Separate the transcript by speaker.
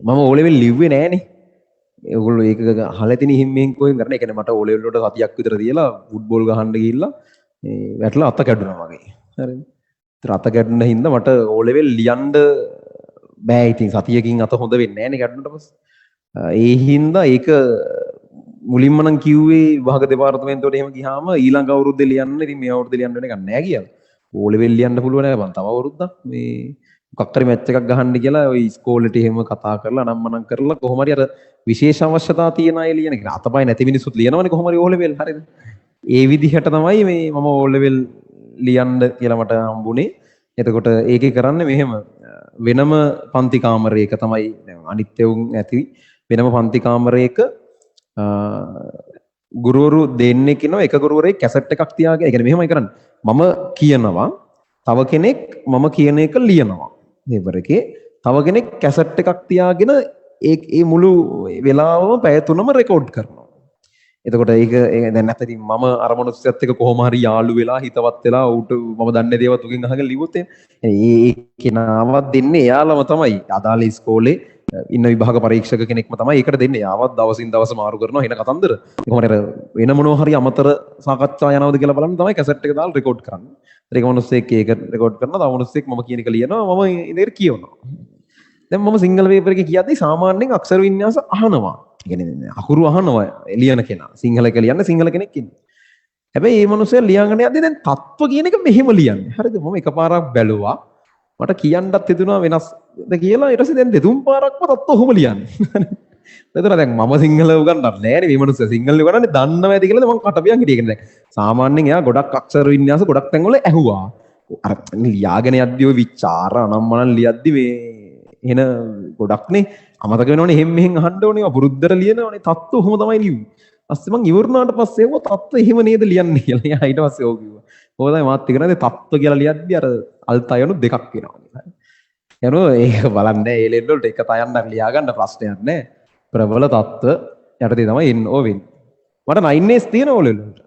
Speaker 1: මම O level ලිව්වේ නෑනේ. ඒගොල්ලෝ ඒක අහලා තින හිම්මෙන් කොහෙන් කරන්නේ. ඒ කියන්නේ මට O level වලට සතියක් විතර තියලා ෆුට්බෝල් ගහන්න ගිහිල්ලා වැටලා අත කැඩුනා මගේ. හරිද? ඒතර අත කැඩුන හින්දා මට O level ලියන්න බෑ. ඉතින් සතියකින් අත හොඳ වෙන්නේ නෑනේ කැඩුනට පස්සේ. ඒ හින්දා ඒක මුලින්ම නම් කිව්වේ විභාග දෙපාර්තමේන්තුවට එහෙම ගියාම ඊළඟ අවුරුද්දේ ලියන්න ඉතින් මේ අවුරුද්දේ ලියන්න වෙන එකක් නෑ කියලා. O level ලියන්න පුළුවන් නෑ බං. තව අවුරුද්දක් මේ මොකක් හරි මැච් එකක් ගහන්න කියලා ওই ඉස්කෝලේට එහෙම කතා කරලා අනම්මනම් කරලා කොහොම හරි අර විශේෂ අවශ්‍යතා තියෙන අය ලියන එක. අතපය නැති මිනිස්සුත් ලියනවනේ කොහොම හරි O level හරිද? ඒ විදිහට තමයි මේ මම O level ලියන්න කියලා මට හම්බුනේ. එතකොට ඒකේ කරන්නේ මෙහෙම වෙනම පන්ති කාමරයක තමයි අනිත් එවුන් ඇති වෙනම පන්ති කාමරයක ගුරුවරු දෙන්නෙක් ඉන්නවා. එක ගුරුවරයෙක් කැසට් එකක් තියාගෙන ඒ කියන්නේ මෙහෙමයි කරන්නේ. මම කියනවා තව කෙනෙක් මම කියන එක ලියනවා. පේපර් එකේ තව කෙනෙක් කැසට් එකක් තියාගෙන ඒ මුළු වෙලාවම පැය 3ම රෙකෝඩ් කරනවා. එතකොට ඒක දැන් නැත්නම් මම අර මොනස්සත් එක්ක කොහොම හරි යාළු වෙලා හිතවත් වෙලා ඌට මම දන්නේ දේවල් තුකින් අහගෙන ලිව්වොත් ඒ කෙනාවත් දෙන්නේ එයාලම තමයි. අදාළ ඉස්කෝලේ ඉන්න විභාග පරීක්ෂක කෙනෙක්ම තමයි ඒකට දෙන්නේ. යාවත් දවසින් දවස මාරු කරනවා එන කතන්දර. කොහොමද වෙන මොනවා හරි අමතර සාකච්ඡා යනවද කියලා බලන්න තමයි කැසට් එක දාලා රෙකෝඩ් කරන්නේ. ඒක මොනස්සෙක් ඒක රෙකෝඩ් කරනවා. තව මොනස්සෙක් මම කියන එක ලියනවා. මම ඉතින් කියවනවා. දැන් මම සිංගල් පේපර් එකේ කියද්දි සාමාන්‍යයෙන් අක්ෂර වින්‍යාස අහනවා. ඒ කියන්නේ අකුරු අහනවා ලියන කෙනා. සිංහල එක ලියන්න සිංහල කෙනෙක් ඉන්නේ. හැබැයි මේ මිනිස්සයා ලියගෙන යද්දි දැන් තත්ත්ව කියන එක මෙහෙම ලියන්නේ. හරිද? මම එකපාරක් බැලුවා. මට කියන්නත් හිතුණා වෙනස්ද කියලා. ඊට පස්සේ දැන් දෙතුන් පාරක්ම තත්ත්ව ඔහොම ලියන්නේ. එතන දැන් මම සිංහල උගන්වන්නේ නෑනේ මේ මිනිස්සයා. සිංහල උගන්වන්නේ දන්නව ඇති කියලා මම කටපියන් හිටියේ. කියන්නේ දැන් සාමාන්‍යයෙන් එයා ගොඩක් අක්ෂර වින්‍යාස ගොඩක් තැන්වල ඇහුවා. අර ලියාගෙන යද්දි ඔය විචාර අනම්මනම් ලියද්දි මේ එන ගොඩක්නේ අමතක වෙනවනේ එහෙම මෙහෙන් අහන්න ඕනේ පුරුද්දට ලියනවනේ තත්ත්ව ඔහොම තමයි ලියුවේ. ඊපස්සේ මං ඉවරනාට පස්සේ ඒව තත්ත්ව එහෙම නේද ලියන්නේ කියලා. එයා ඊට පස්සේ ඕක කිව්වා. ඕක තමයි මාත් ඉගෙනද තත්ත්ව කියලා ලියද්දි අර අල්තයනු දෙකක් වෙනවා. යනෝ ඒක බලන්න ඒ ලෙඩ වලට එක තයන්නක් ලියා ගන්න ප්‍රශ්නයක් නෑ. ප්‍රබල තත්ත්ව යටතේ තමයි එන්න ඕ වෙන්නේ. මට 9S තියෙන ඕ ලෙඩ වලට.